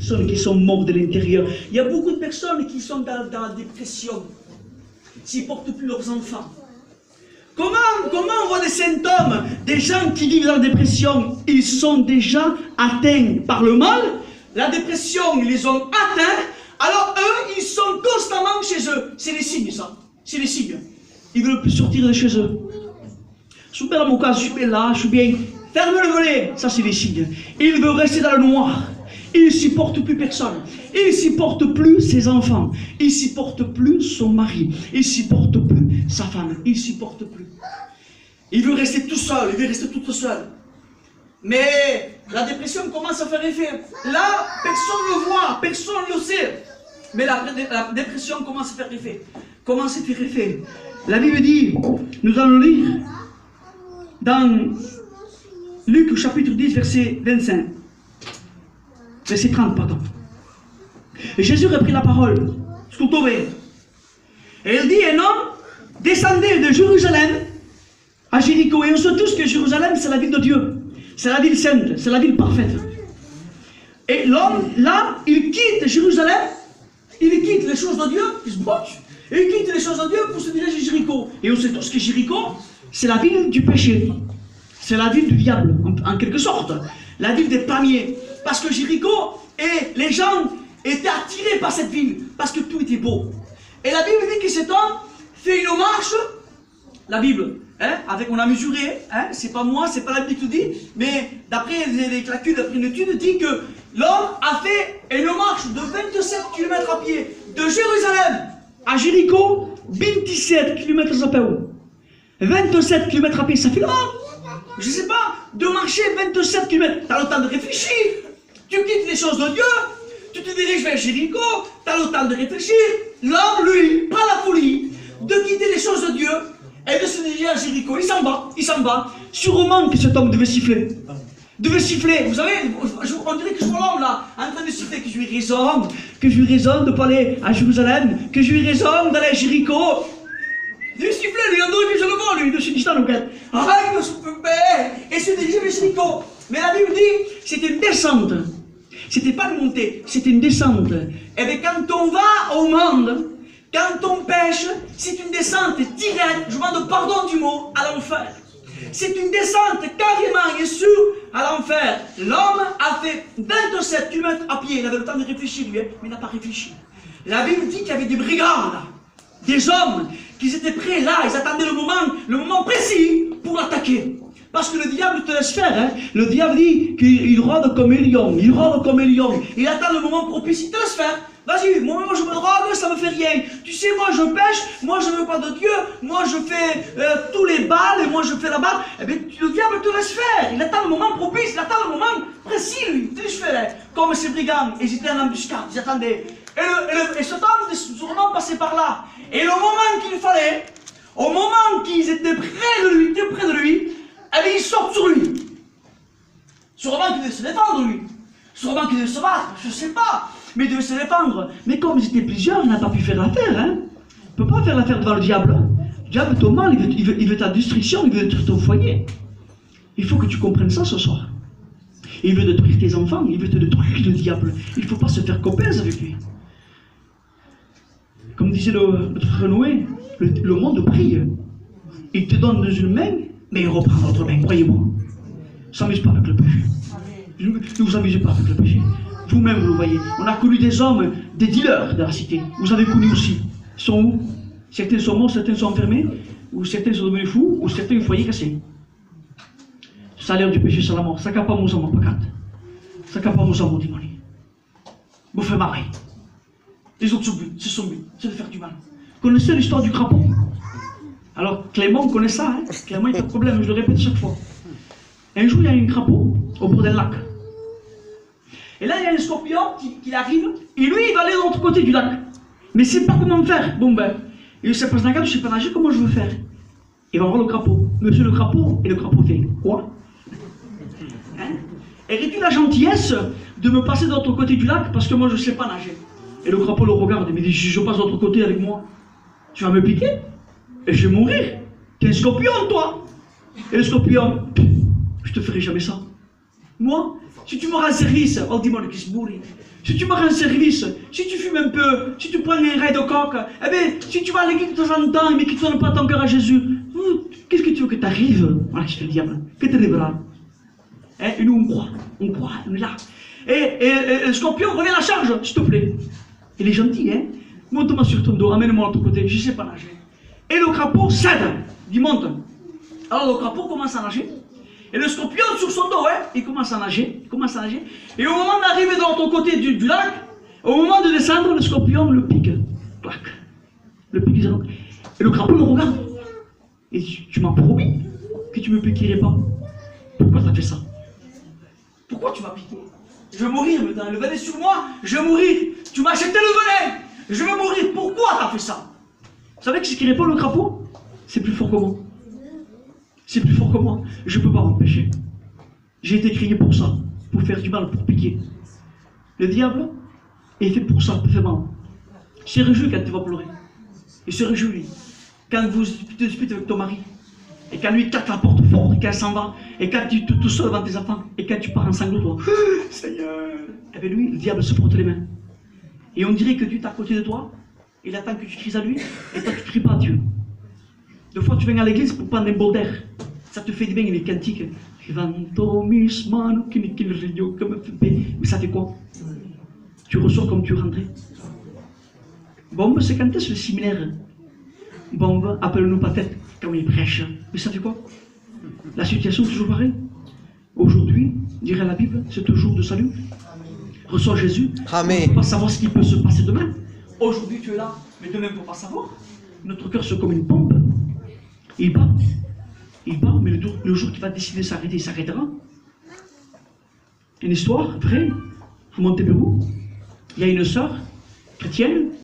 personnes qui sont mortes de l'intérieur. Il y a beaucoup de personnes qui sont dans la dépression, qui ne portent plus leurs enfants. Comment on voit des symptômes des gens qui vivent dans la dépression? Ils sont déjà atteints par le mal. La dépression, ils les ont atteints. Alors eux, ils sont constamment chez eux. C'est les signes, ça. C'est les signes. Ils ne veulent plus sortir de chez eux. Je suis bien dans mon cas, je suis bien là, je suis bien. Ferme le volet. Ça, c'est les signes. Il veut rester dans le noir. Il ne supporte plus personne. Il ne supporte plus ses enfants. Il ne supporte plus son mari. Il ne supporte plus sa femme. Il ne supporte plus. Il veut rester tout seul. Il veut rester tout seul. Mais la dépression commence à faire effet. Là, personne ne le voit. Personne ne le sait. Mais la dépression commence à faire effet. Commence à faire effet. La Bible dit, nous allons lire dans Luc chapitre 10, verset 25. Verset 30, pardon. Et Jésus reprit la parole. Et il dit, un homme descendait de Jérusalem à Jéricho. Et on sait tous que Jérusalem, c'est la ville de Dieu. C'est la ville sainte, c'est la ville parfaite. Et l'homme, là, il quitte Jérusalem, il quitte les choses de Dieu, il se bouge, et il quitte les choses de Dieu pour se diriger à Jéricho. Et on sait tous que Jéricho, c'est la ville du péché. C'est la ville du diable, en quelque sorte. La ville des palmiers. Parce que Jéricho, et les gens étaient attirés par cette ville, parce que tout était beau. Et la Bible dit que cet homme fait une marche, la Bible, hein, on a mesuré, hein, c'est pas moi, c'est pas la Bible qui le dit, mais d'après les calculs, d'après une étude, dit que l'homme a fait une marche de 27 km à pied, de Jérusalem à Jéricho, 27 km à pied. 27 km à pied, ça fait long. Je sais pas, de marcher 27 km, tu as le temps de réfléchir. Tu quittes les choses de Dieu, tu te diriges vers Jéricho, tu as le temps de réfléchir. L'homme, lui, pas la folie de quitter les choses de Dieu et de se diriger à Jéricho. Il s'en va. Sûrement que cet homme devait siffler. Vous savez, on dirait que je vois l'homme là, en train de siffler, que je lui raisonne de ne pas aller à Jérusalem, que je lui raisonne d'aller à Jéricho. Il sifflait, lui, on dirait que je le vois, lui, de ce distant, donc. Arrête de se faire, et se diriger vers Jéricho. Mais la Bible dit, c'était une descente. C'était pas une montée, c'était une descente. Et bien quand on va au monde, quand on pêche, c'est une descente directe, je demande pardon du mot, à l'enfer. C'est une descente carrément et sûre à l'enfer. L'homme a fait 27 km à pied, il avait le temps de réfléchir lui, mais il n'a pas réfléchi. La Bible dit qu'il y avait des brigands là, des hommes qui étaient prêts là, ils attendaient le moment précis pour l'attaquer. Parce que le diable te laisse faire, hein. Le diable dit qu'il rôde comme un lion, il attend le moment propice, il te laisse faire. Vas-y, moi je me drogue, ça me fait rien. Tu sais, moi je pêche, moi je ne veux pas de Dieu, moi je fais tous les balles, et moi je fais la balle. Eh bien, le diable te laisse faire. Il attend le moment propice, il attend le moment précis, lui. Il te laisse faire. Comme ces brigands, ils étaient en embuscade, ils attendaient. Et cet homme sûrement passé par là. Et le moment qu'il fallait, au moment qu'ils étaient près de lui, eh bien, ils sortent sur lui. Sûrement qu'il devait se défendre, lui. Sûrement qu'il devait se battre, je ne sais pas. Mais il devait se défendre. Mais comme ils étaient plusieurs, il n'a pas pu faire l'affaire. Hein. Il ne peut pas faire l'affaire devant le diable. Le diable est au mal, il veut ta destruction, il veut détruire ton foyer. Il faut que tu comprennes ça ce soir. Il veut détruire tes enfants, il veut te détruire le diable. Il ne faut pas se faire copains avec lui. Comme disait notre frère Noé, le monde prie. Il te donne dans une main, mais il reprend l'autre main, croyez-moi. Ne s'amuse pas avec le péché. Ne vous amusez pas avec le péché. Vous-même, vous le voyez. On a connu des hommes, des dealers de la cité. Vous avez connu aussi. Ils sont où? Certains sont morts, certains sont enfermés, ou certains sont devenus fous, ou certains ont foyer cassé. Le salaire du péché, c'est la mort. Ça capable nous en pecat. Ça capable nous en démoni. Vous faites marrer. Les autres sont buts, c'est son but, c'est de faire du mal. Vous connaissez l'histoire du crapaud? Alors, Clément connaît ça, hein? Clément, il n'y a pas de problème, je le répète chaque fois. Un jour, il y a un crapaud au bord d'un lac. Et là, il y a un scorpion qui arrive, et lui, il va aller de l'autre côté du lac. Mais il ne sait pas comment faire. Bon, ben, il se passe dans la je ne sais pas nager, comment je veux faire? Il va voir le crapaud. Monsieur le crapaud, et le crapaud fait quoi? Hein? Aurais-tu la gentillesse de me passer de l'autre côté du lac parce que moi, je ne sais pas nager? Et le crapaud le regarde, il me dit, si je passe de l'autre côté avec moi, tu vas me piquer? Et je vais mourir. Tu es un scorpion, toi. Et le scorpion, je te ferai jamais ça. Moi, si tu me rends service, oh dis-moi le Christ bourré. Si tu me rends service, si tu fumes un peu, si tu prends un rail de coque, eh bien, si tu vas à l'église de temps en temps, mais que tu ne donnes pas ton cœur à Jésus, qu'est-ce que tu veux que t'arrive? Voilà, je fais le diable. Que t'arrivera? Hein? Et nous, on croit, on est là. Et le scorpion revient à la charge, s'il te plaît. Il est gentil, hein? Monte-moi sur ton dos, amène-moi à ton côté, je ne sais pas nager. Et le crapaud cède, il monte. Alors le crapaud commence à nager. Et le scorpion sur son dos, hein, il commence à nager, Et au moment d'arriver de l'autre côté du lac, au moment de descendre, le scorpion le pique. Clac. Le pique, et le crapaud le regarde. Et tu m'as promis que tu ne me piquerais pas. Pourquoi tu as fait ça? Pourquoi tu m'as piqué? Je vais mourir maintenant, le venin sur moi, je vais mourir. Tu m'as acheté le venin, je vais mourir. Pourquoi tu as fait ça? Vous savez que ce qui répond le crapaud, c'est plus fort que moi. C'est plus fort que moi. Je ne peux pas m'empêcher. J'ai été créé pour ça, pour faire du mal, pour piquer. Le diable est fait pour ça, pour faire mal. Il se réjouit quand tu vas pleurer. Il se réjouit quand vous te disputez avec ton mari. Et quand lui claque la porte forte, et qu'elle s'en va, et quand tu es tout seul devant tes enfants, et quand tu pars en sanglots, toi, Seigneur. Et bien lui, le diable se frotte les mains. Et on dirait que Dieu est à côté de toi, il attend que tu cries à lui, et toi tu ne cries pas à Dieu. Des fois tu viens à l'église pour prendre un bol d'air. Ça te fait du bien, les cantiques. Mais ça fait quoi? Tu ressors comme tu rentrais. Bon, c'est quand est-ce le séminaire? Bon, appelle-nous peut-être quand il prêche. Mais ça fait quoi? La situation est toujours pareille. Aujourd'hui, dirait la Bible, c'est un jour de salut. Reçois Jésus. Amen. On ne peut pas savoir ce qui peut se passer demain. Aujourd'hui, tu es là, mais demain, on ne peut pas savoir. Notre cœur, c'est comme une pompe. Il bat, mais le jour qu'il va décider de s'arrêter, il s'arrêtera. Une histoire vraie, vous montez debout. Il y a une sœur chrétienne